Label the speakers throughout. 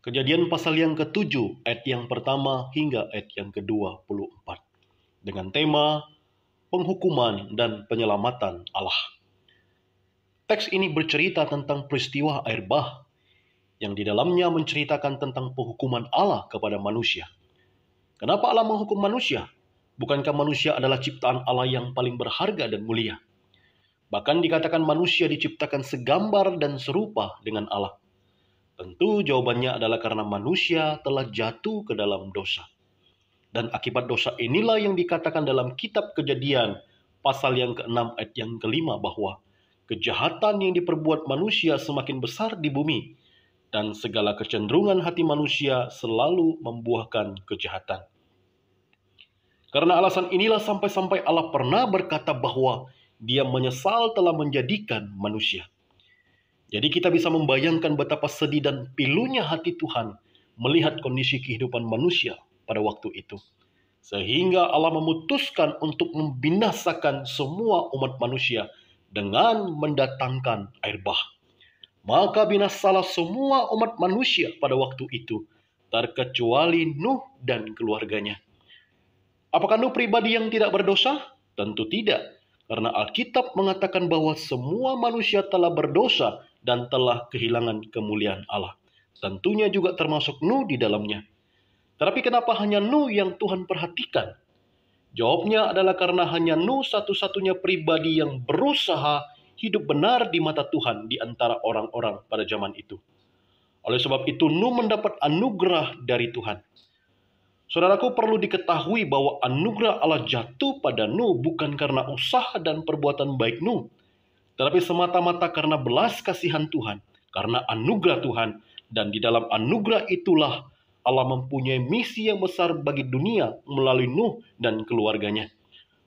Speaker 1: Kejadian pasal yang ke-7, ayat yang pertama hingga ayat yang ke-24. Dengan tema penghukuman dan penyelamatan Allah. Teks ini bercerita tentang peristiwa air bah, yang di dalamnya menceritakan tentang penghukuman Allah kepada manusia. Kenapa Allah menghukum manusia? Bukankah manusia adalah ciptaan Allah yang paling berharga dan mulia? Bahkan dikatakan manusia diciptakan segambar dan serupa dengan Allah. Tentu jawabannya adalah karena manusia telah jatuh ke dalam dosa. Dan akibat dosa inilah yang dikatakan dalam kitab Kejadian pasal yang ke-6 ayat yang ke-5 bahwa kejahatan yang diperbuat manusia semakin besar di bumi dan segala kecenderungan hati manusia selalu membuahkan kejahatan. Karena alasan inilah sampai-sampai Allah pernah berkata bahwa Dia menyesal telah menjadikan manusia. Jadi kita bisa membayangkan betapa sedih dan pilunya hati Tuhan melihat kondisi kehidupan manusia pada waktu itu. Sehingga Allah memutuskan untuk membinasakan semua umat manusia dengan mendatangkan air bah. Maka binasalah semua umat manusia pada waktu itu, terkecuali Nuh dan keluarganya. Apakah Nuh pribadi yang tidak berdosa? Tentu tidak. Karena Alkitab mengatakan bahwa semua manusia telah berdosa dan telah kehilangan kemuliaan Allah. Tentunya juga termasuk Nuh di dalamnya. Tetapi kenapa hanya Nuh yang Tuhan perhatikan? Jawabnya adalah karena hanya Nuh satu-satunya pribadi yang berusaha hidup benar di mata Tuhan di antara orang-orang pada zaman itu. Oleh sebab itu Nuh mendapat anugerah dari Tuhan. Saudaraku, perlu diketahui bahwa anugerah Allah jatuh pada Nuh bukan karena usaha dan perbuatan baik Nuh, tetapi semata-mata karena belas kasihan Tuhan, karena anugerah Tuhan, dan di dalam anugerah itulah Allah mempunyai misi yang besar bagi dunia melalui Nuh dan keluarganya.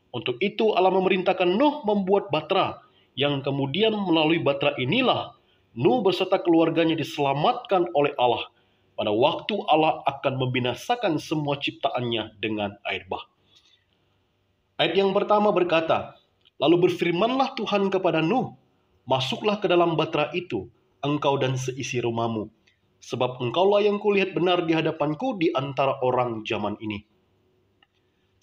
Speaker 1: Untuk itu Allah memerintahkan Nuh membuat batra, yang kemudian melalui batra inilah Nuh beserta keluarganya diselamatkan oleh Allah pada waktu Allah akan membinasakan semua ciptaannya dengan air bah. Ayat yang pertama berkata, lalu berfirmanlah Tuhan kepada Nuh, masuklah ke dalam batra itu, engkau dan seisi rumahmu, sebab engkaulah yang kulihat benar di hadapanku di antara orang zaman ini.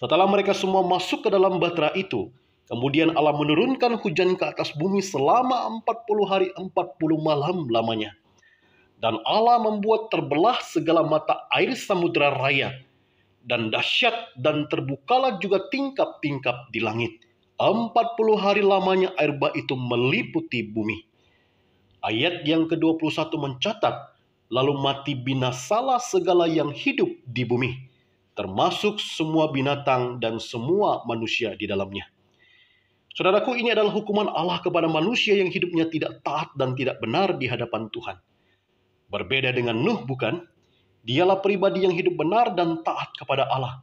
Speaker 1: Setelah mereka semua masuk ke dalam batra itu, kemudian Allah menurunkan hujan ke atas bumi selama 40 hari 40 malam lamanya. Dan Allah membuat terbelah segala mata air samudera raya, dan dahsyat dan terbukalah juga tingkap-tingkap di langit. 40 hari lamanya air bah itu meliputi bumi. Ayat yang ke-21 mencatat, lalu mati binasalah segala yang hidup di bumi, termasuk semua binatang dan semua manusia di dalamnya. Saudaraku, ini adalah hukuman Allah kepada manusia yang hidupnya tidak taat dan tidak benar di hadapan Tuhan. Berbeda dengan Nuh, bukan? Dialah pribadi yang hidup benar dan taat kepada Allah.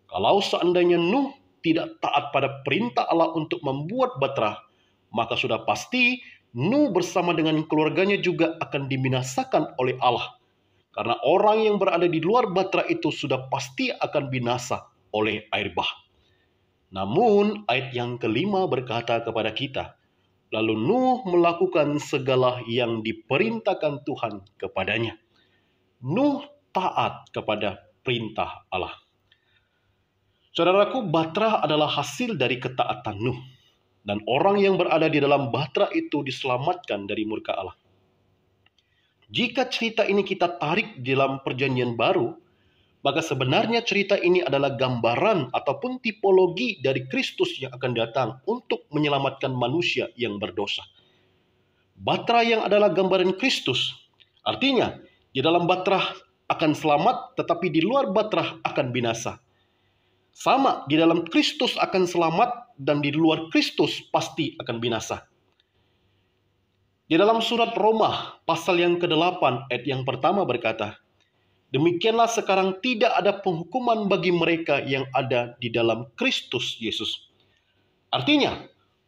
Speaker 1: Kalau seandainya Nuh tidak taat pada perintah Allah untuk membuat batra, maka sudah pasti Nuh bersama dengan keluarganya juga akan dibinasakan oleh Allah. Karena orang yang berada di luar batra itu sudah pasti akan binasa oleh air bah. Namun ayat yang kelima berkata kepada kita, lalu Nuh melakukan segala yang diperintahkan Tuhan kepadanya. Nuh taat kepada perintah Allah. Saudaraku, batra adalah hasil dari ketaatan Nuh. Dan orang yang berada di dalam batra itu diselamatkan dari murka Allah. Jika cerita ini kita tarik di dalam perjanjian baru, maka sebenarnya cerita ini adalah gambaran ataupun tipologi dari Kristus yang akan datang untuk menyelamatkan manusia yang berdosa. Batra yang adalah gambaran Kristus, artinya di dalam batra akan selamat, tetapi di luar batra akan binasa. Sama, di dalam Kristus akan selamat dan di luar Kristus pasti akan binasa. Di dalam surat Roma pasal yang ke-8 ayat yang pertama berkata, demikianlah sekarang tidak ada penghukuman bagi mereka yang ada di dalam Kristus Yesus. Artinya,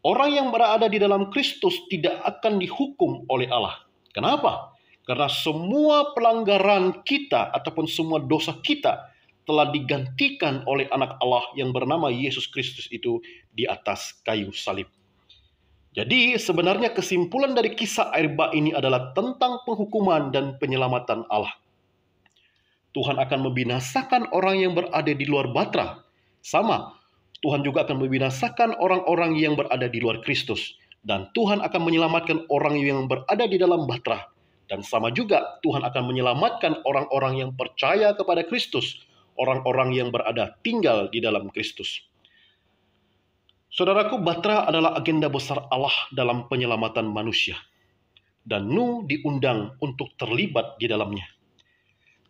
Speaker 1: orang yang berada di dalam Kristus tidak akan dihukum oleh Allah. Kenapa? Karena semua pelanggaran kita ataupun semua dosa kita telah digantikan oleh anak Allah yang bernama Yesus Kristus itu di atas kayu salib. Jadi sebenarnya kesimpulan dari kisah air bah ini adalah tentang penghukuman dan penyelamatan Allah. Tuhan akan membinasakan orang yang berada di luar Batra. Sama, Tuhan juga akan membinasakan orang-orang yang berada di luar Kristus. Dan Tuhan akan menyelamatkan orang yang berada di dalam Batra. Dan sama juga, Tuhan akan menyelamatkan orang-orang yang percaya kepada Kristus. Orang-orang yang berada tinggal di dalam Kristus. Saudaraku, Batra adalah agenda besar Allah dalam penyelamatan manusia. Dan Nuh diundang untuk terlibat di dalamnya.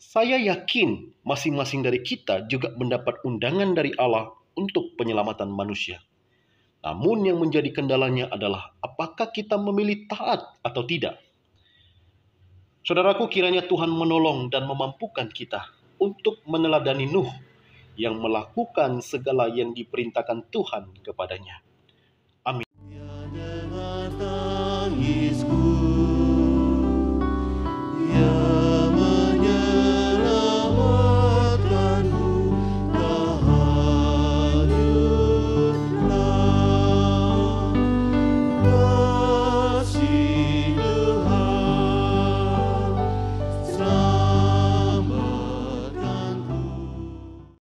Speaker 1: Saya yakin masing-masing dari kita juga mendapat undangan dari Allah untuk penyelamatan manusia. Namun yang menjadi kendalanya adalah apakah kita memilih taat atau tidak. Saudaraku, kiranya Tuhan menolong dan memampukan kita untuk meneladani Nuh yang melakukan segala yang diperintahkan Tuhan kepadanya. Amin.